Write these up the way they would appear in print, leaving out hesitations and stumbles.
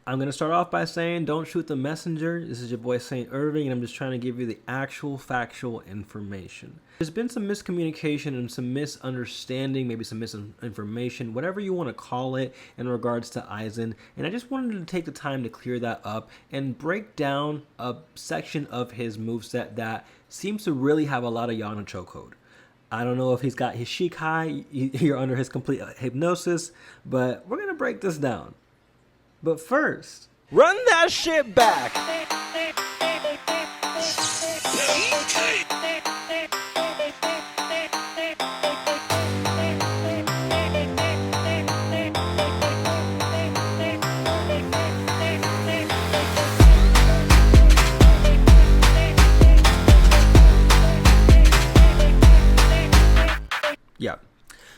I'm going to start off by saying don't shoot the messenger. This is your boy Saint Irving, and I'm just trying to give you the actual factual information. There's been some miscommunication and some misunderstanding, maybe some misinformation, whatever you want to call it, in regards to Aizen. And I just wanted to take the time to clear that up and break down a section of his moveset that seems to really have a lot of Yanacho code. I don't know if he's got his Shikai, you're under his complete hypnosis, but we're going to break this down. But first, run that shit back! Yeah.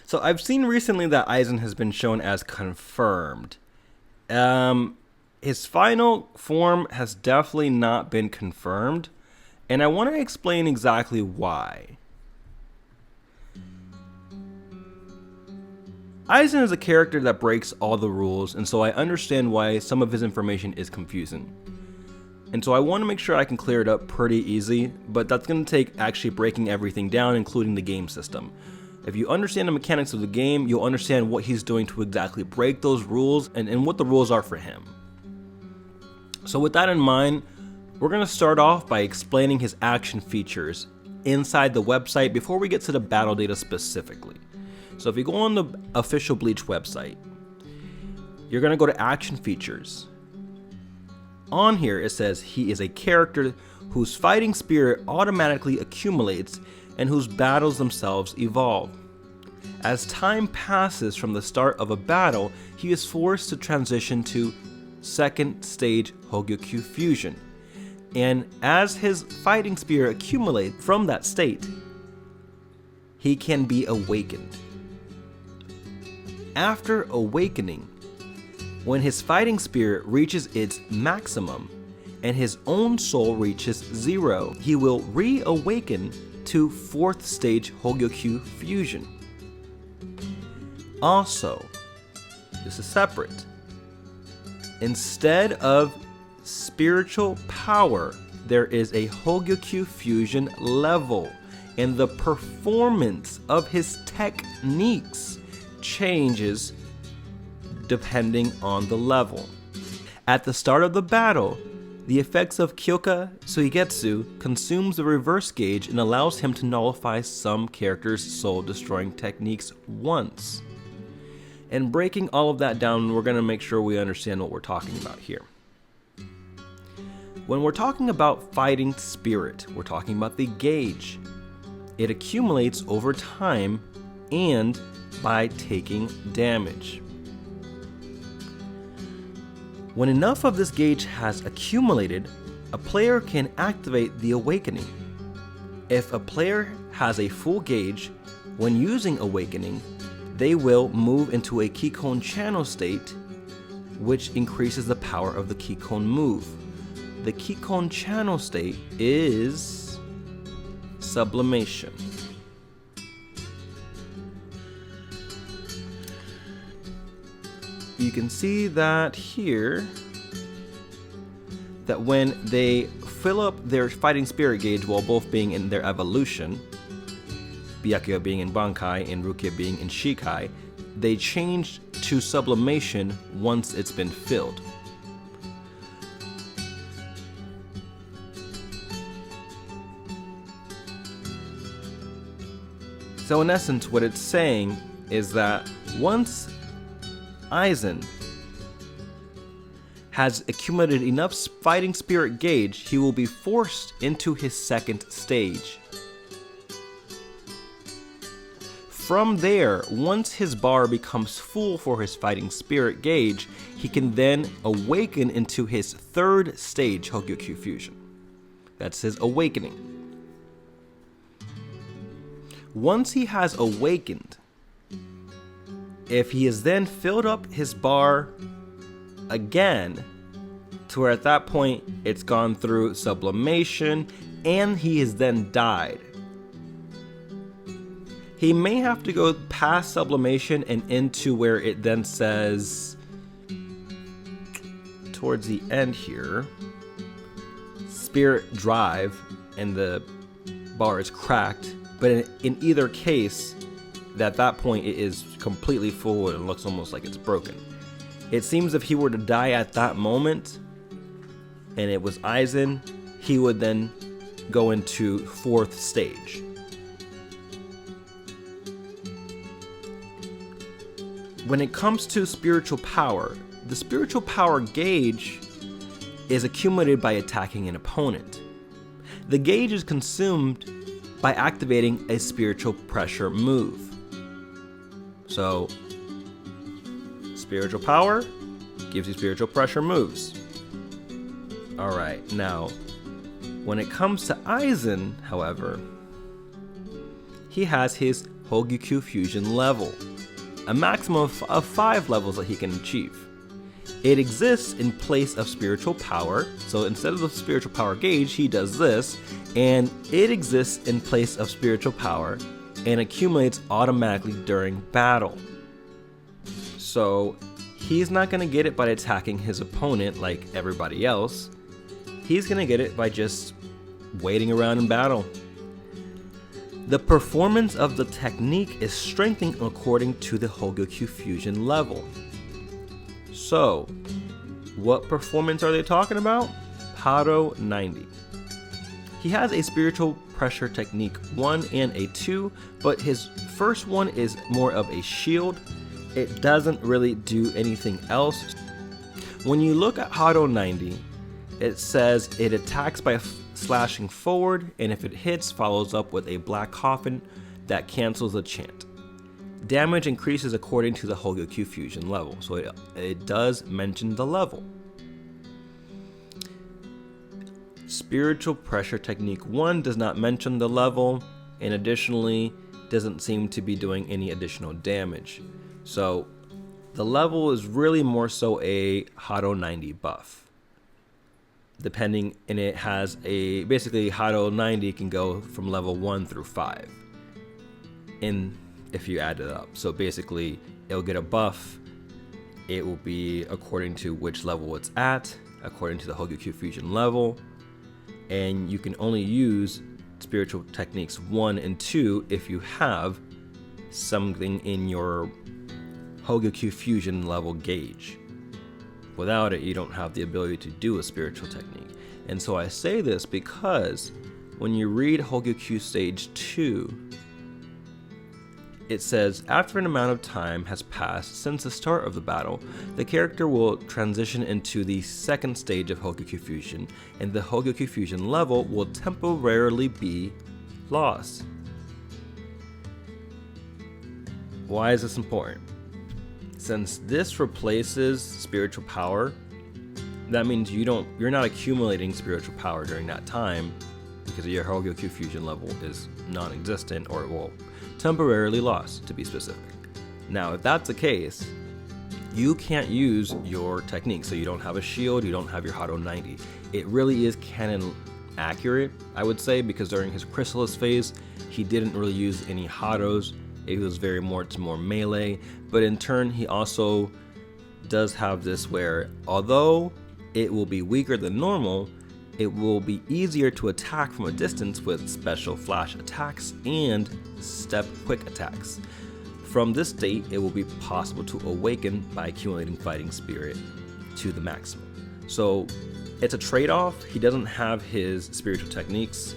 So I've seen recently that Aizen has been shown as confirmed. His final form has definitely not been confirmed, and I want to explain exactly why. Aizen is a character that breaks all the rules, and so I understand why some of his information is confusing. And so I want to make sure I can clear it up pretty easy, but that's going to take actually breaking everything down, including the game system. If you understand the mechanics of the game, you'll understand what he's doing to exactly break those rules and what the rules are for him. So with that in mind, we're going to start off by explaining his action features inside the website before we get to the battle data specifically. So if you go on the official Bleach website, you're going to go to action features. On here it says he is a character whose fighting spirit automatically accumulates and whose battles themselves evolve. As time passes from the start of a battle, he is forced to transition to second stage Hogyoku fusion. And as his fighting spirit accumulates from that state, he can be awakened. After awakening, when his fighting spirit reaches its maximum and his own soul reaches 0, he will reawaken to 4th stage Hogyoku fusion. Also, this is separate. Instead of spiritual power, there is a Hogyoku fusion level, and the performance of his techniques changes depending on the level. At the start of the battle, the effects of Kyouka Suigetsu consumes the reverse gauge and allows him to nullify some characters' soul-destroying techniques once. And breaking all of that down, we're going to make sure we understand what we're talking about here. When we're talking about fighting spirit, we're talking about the gauge. It accumulates over time and by taking damage. When enough of this gauge has accumulated, a player can activate the Awakening. If a player has a full gauge, when using Awakening, they will move into a Keycone channel state, which increases the power of the Keycone move. The Keycone channel state is sublimation. You can see that here, that when they fill up their fighting spirit gauge while both being in their evolution, Byakuya being in Bankai and Rukia being in Shikai, they change to sublimation once it's been filled. So in essence, what it's saying is that once Aizen has accumulated enough fighting spirit gauge, he will be forced into his second stage. From there, once his bar becomes full for his fighting spirit gauge, he can then awaken into his 3rd stage Hogyoku fusion. That's his awakening. Once he has awakened, if he has then filled up his bar again, to where at that point it's gone through sublimation and he has then died, he may have to go past sublimation and into where it then says towards the end here, spirit drive and the bar is cracked, but in either case, at that point it is completely full and it looks almost like it's broken. It seems if he were to die at that moment and it was Aizen, he would then go into 4th stage. When it comes to spiritual power, the spiritual power gauge is accumulated by attacking an opponent. The gauge is consumed by activating a spiritual pressure move. So, spiritual power gives you spiritual pressure moves. Alright, now, when it comes to Aizen, however, he has his Hogyoku fusion level, a maximum of 5 levels that he can achieve. It exists in place of spiritual power, so instead of the spiritual power gauge, he does this, and it exists in place of spiritual power and accumulates automatically during battle. So he's not going to get it by attacking his opponent like everybody else. He's going to get it by just waiting around in battle. The performance of the technique is strengthened according to the Hogyoku fusion level. So, what performance are they talking about? Hado 90. He has a spiritual pressure technique 1 and a 2, but his first one is more of a shield. It doesn't really do anything else. When you look at Hado 90, it says it attacks by slashing forward, and if it hits, follows up with a black coffin that cancels the chant. Damage increases according to the Hogyoku fusion level, so it does mention the level. Spiritual pressure technique 1 does not mention the level, and additionally doesn't seem to be doing any additional damage. So the level is really more so a Hado 90 buff. Depending, and it has a, basically Hado 90 can go from level 1 through 5. And if you add it up. So basically, it'll get a buff. It will be according to which level it's at, according to the Hogyoku fusion level. And you can only use spiritual techniques 1 and 2 if you have something in your Hogyoku fusion level gauge. Without it, you don't have the ability to do a spiritual technique. And so I say this because when you read Hogyoku stage 2, it says, after an amount of time has passed since the start of the battle, the character will transition into the 2nd stage of Hogyoku fusion, and the Hogyoku fusion level will temporarily be lost. Why is this important? Since this replaces spiritual power, that means you're not accumulating spiritual power during that time because your Hogyoku fusion level is non-existent, or it will temporarily lost, to be specific. Now, if that's the case, you can't use your technique. So you don't have a shield, you don't have your Hado 90. It really is canon accurate, I would say, because during his Chrysalis phase, he didn't really use any Hados. It was very more melee, but in turn, he also does have this where, although it will be weaker than normal, it will be easier to attack from a distance with special flash attacks and step quick attacks. From this state, it will be possible to awaken by accumulating fighting spirit to the maximum. So it's a trade-off. He doesn't have his spiritual techniques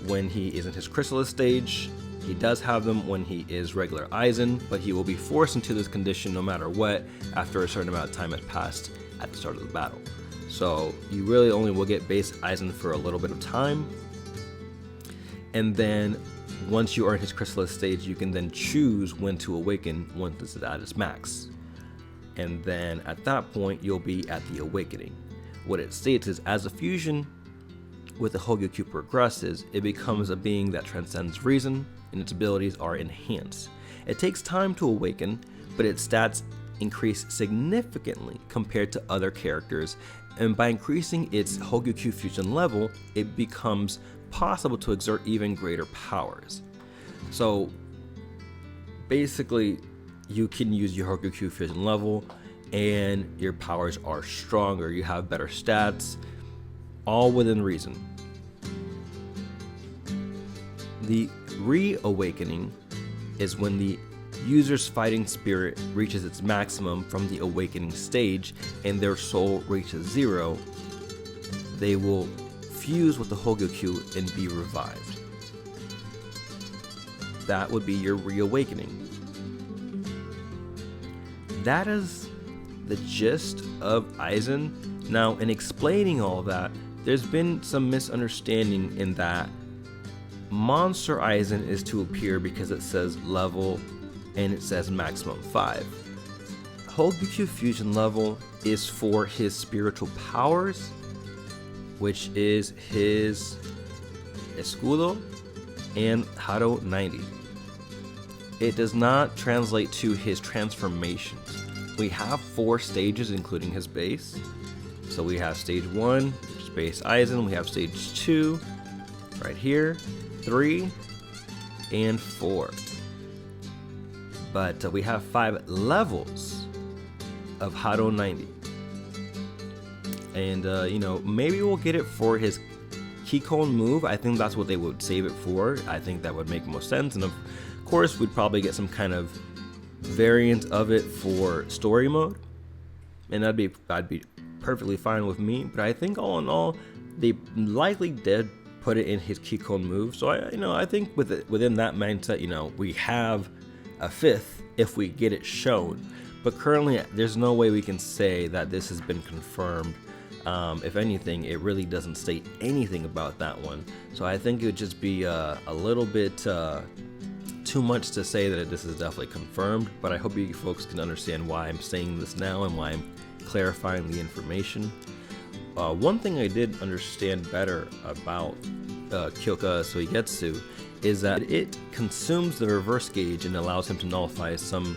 when he is in his Chrysalis stage. He does have them when he is regular Aizen, but he will be forced into this condition no matter what after a certain amount of time has passed at the start of the battle. So you really only will get base Aizen for a little bit of time. And then once you are in his Chrysalis stage, you can then choose when to awaken once it's at its max. And then at that point, you'll be at the Awakening. What it states is, as a fusion with the Hogyoku progresses, it becomes a being that transcends reason, and its abilities are enhanced. It takes time to awaken, but its stats increase significantly compared to other characters, and by increasing its Hogyoku fusion level, it becomes possible to exert even greater powers. So basically, you can use your Hogyoku fusion level and your powers are stronger. You have better stats, all within reason. The Reawakening is when the user's fighting spirit reaches its maximum from the awakening stage and their soul reaches 0. They will fuse with the Hogyoku and be revived. That would be your Reawakening. That is the gist of Aizen. Now, in explaining all that, there's been some misunderstanding in that Monster Aizen is to appear because it says level and it says maximum 5. Hogyoku fusion level is for his spiritual powers, which is his escudo and Hado 90. It does not translate to his transformations. We have 4 stages including his base. So we have stage 1, which is base Aizen. We have stage 2 right here, 3, and 4. But we have 5 levels of Hado 90. And maybe we'll get it for his Keycone move. I think that's what they would save it for. I think that would make most sense. And of course, we'd probably get some kind of variant of it for story mode, and that'd be perfectly fine with me. But I think all in all, they likely did put it in his Keycone move. So I think within that mindset, we have a 5th if we get it shown. But currently, there's no way we can say that this has been confirmed. If anything, it really doesn't state anything about that one. So I think it would just be a little bit too much to say that this is definitely confirmed. But I hope you folks can understand why I'm saying this now and why I'm clarifying the information. One thing I did understand better about Kyouka Suigetsu is that it consumes the reverse gauge and allows him to nullify some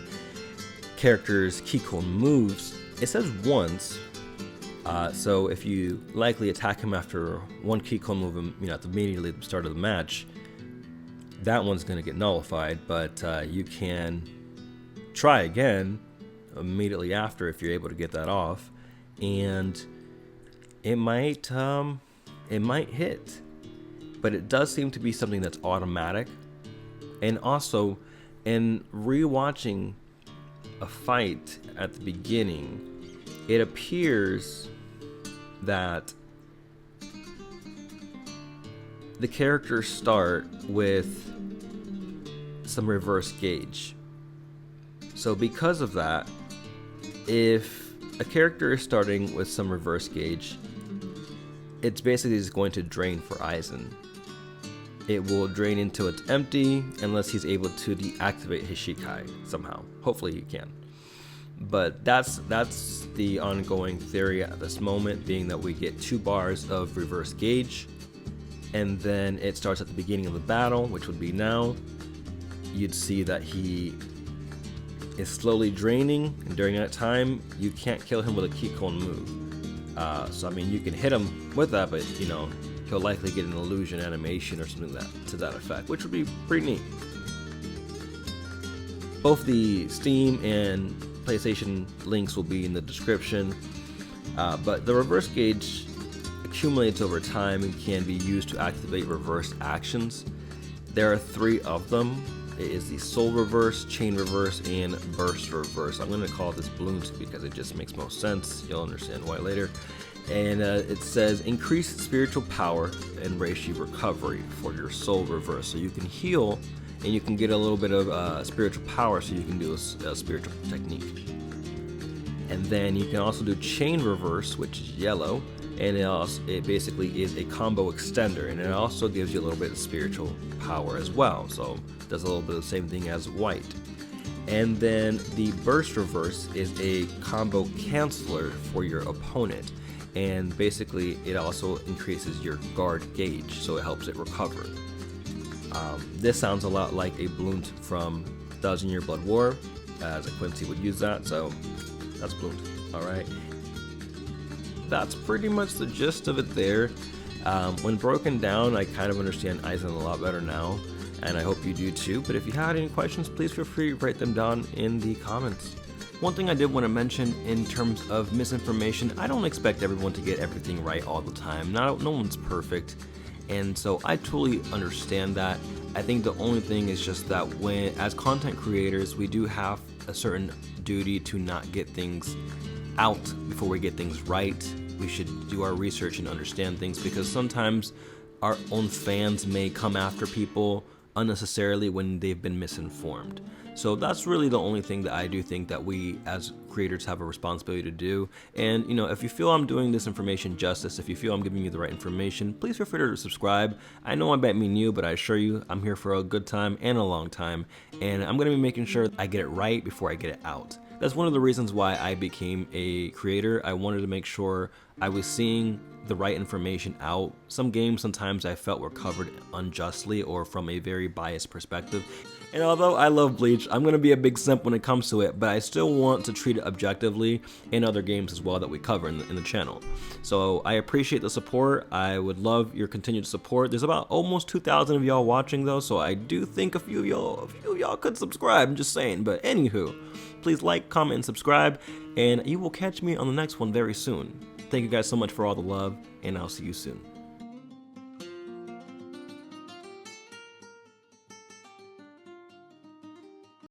characters' Keycone moves. It says once. So if you likely attack him after one Keycone move, at the immediately at the start of the match, that one's going to get nullified. But you can try again immediately after if you're able to get that off, and it might hit. But it does seem to be something that's automatic. And also, in rewatching a fight at the beginning, it appears that the characters start with some reverse gauge. So because of that, if a character is starting with some reverse gauge, it's basically just going to drain for Aizen. It will drain until it's empty unless he's able to deactivate his Shikai somehow. Hopefully he can. But that's the ongoing theory at this moment, being that we get 2 bars of reverse gauge, and then it starts at the beginning of the battle, which would be now. You'd see that he is slowly draining, and during that time, you can't kill him with a Keycone move. So you can hit him with that, but he'll likely get an illusion animation or something to that effect, which would be pretty neat. Both the Steam and PlayStation links will be in the description, but the reverse gauge accumulates over time and can be used to activate reverse actions. There are 3 of them. It is the Soul Reverse, Chain Reverse, and Burst Reverse. I'm going to call this Bloons because it just makes most sense. You'll understand why later. And it says increase spiritual power and Reishi recovery for your Soul Reverse. So you can heal and you can get a little bit of spiritual power, so you can do a spiritual technique. And then you can also do Chain Reverse, which is yellow, and it basically is a combo extender, and it also gives you a little bit of spiritual power as well. So it does a little bit of the same thing as white. And then the Burst Reverse is a combo canceller for your opponent, and basically it also increases your guard gauge, so it helps it recover. This sounds a lot like a Bloons from 1000 Year Blood War, as a Quincy would use that, so that's Bloons. Alright. That's pretty much the gist of it there. When broken down, I kind of understand Aizen a lot better now, and I hope you do too. But if you had any questions, please feel free to write them down in the comments. One thing I did want to mention in terms of misinformation, I don't expect everyone to get everything right all the time. No one's perfect, and so I totally understand that. I think the only thing is just that as content creators, we do have a certain duty to not get things out before we get things right. We should do our research and understand things, because sometimes our own fans may come after people unnecessarily when they've been misinformed. So that's really the only thing that I do think that we as creators have a responsibility to do. And if you feel I'm doing this information justice, if you feel I'm giving you the right information, please feel free to subscribe. I know I might be new, but I assure you I'm here for a good time and a long time, and I'm going to be making sure I get it right before I get it out. That's one of the reasons why I became a creator. I wanted to make sure I was seeing the right information out. Some games sometimes I felt were covered unjustly or from a very biased perspective. And although I love Bleach, I'm going to be a big simp when it comes to it, but I still want to treat it objectively in other games as well that we cover in the channel. So I appreciate the support. I would love your continued support. There's about almost 2,000 of y'all watching though, so I do think a few of y'all could subscribe. I'm just saying. But anywho, please like, comment, and subscribe, and you will catch me on the next one very soon. Thank you guys so much for all the love, and I'll see you soon.